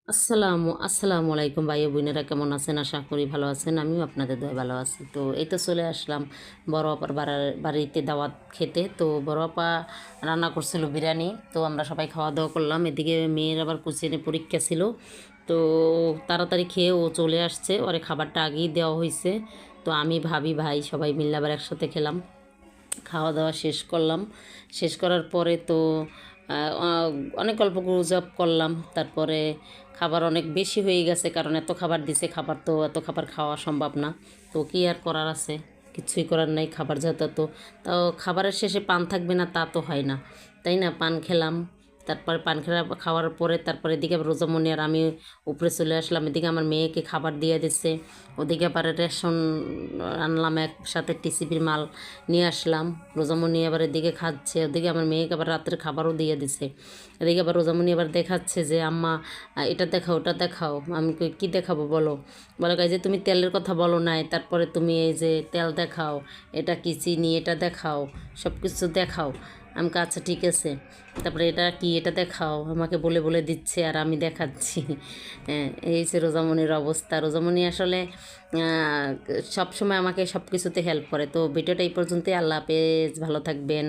আসসালামু আলাইকুম ভাই ও বোনেরা, কেমন আছেন? আশা করি ভালো আছেন। আমিও আপনাদের দোয়ায় ভালো আছি। তো এই তো চলে আসলাম বড় আপার বাড়িতে দাওয়াত খেতে। তো বড় আপা রান্না করছিল বিরিয়ানি। তো আমরা সবাই খাওয়া দাওয়া করলাম। এদিকে মেয়ের আবার কোচিংয়ে পরীক্ষা ছিল। তো তাড়াতাড়ি খেয়ে ও চলে আসছে, ওরে খাবারটা আগেই দেওয়া হয়েছে। তো আমি ভাবি ভাই সবাই মিলে আবার একসাথে খেলাম। খাওয়া দাওয়া শেষ করলাম। শেষ করার পরে তো অনেক গল্প গুজব করলাম। তারপরে খাবার অনেক বেশি হয়ে গেছে, কারণ এত খাবার দিছে, খাবার তো এত খাবার খাওয়া সম্ভব না। তো কী আর করার আছে, কিছুই করার নাই। খাবার যেহেতু তো তাও খাবারের শেষে পান থাকবে না তা তো হয় না, তাই না? পান খেলাম। তারপরে পান খাওয়ার পরে তারপরে এদিকে আবার রোজামণি আর আমি উপরে চলে আসলাম। এদিকে আমার মেয়েকে খাবার দিয়ে দিচ্ছে, ওদিকে আবার রেশন আনলাম, একসাথে টিসিবির মাল নিয়ে আসলাম। রোজামণি আবার এদিকে খাচ্ছে, ওদিকে আমার মেয়েকে আবার রাতের খাবারও দিয়ে দিছে। এদিকে আবার রোজামণি আবার দেখাচ্ছে যে আম্মা এটা দেখাও ওটা দেখাও। আমি কই কী দেখাবো বলো? বলে যে তুমি তেলের কথা বলো নাই, তারপরে তুমি এই যে তেল দেখাও, এটা কি চিনি, এটা দেখাও, সব কিছু দেখাও। আমি আচ্ছা ঠিক আছে। তারপরে এটা কি, এটা দেখাও, আমাকে বলে বলে দিচ্ছে আর আমি দেখাচ্ছি। হ্যাঁ, এই যে রোজামণির অবস্থা। রোজামণি আসলে সব সময় আমাকে সব কিছুতে হেল্প করে। তো ভিডিওটা এই পর্যন্তই। আল্লাহ হাফেজ, ভালো থাকবেন।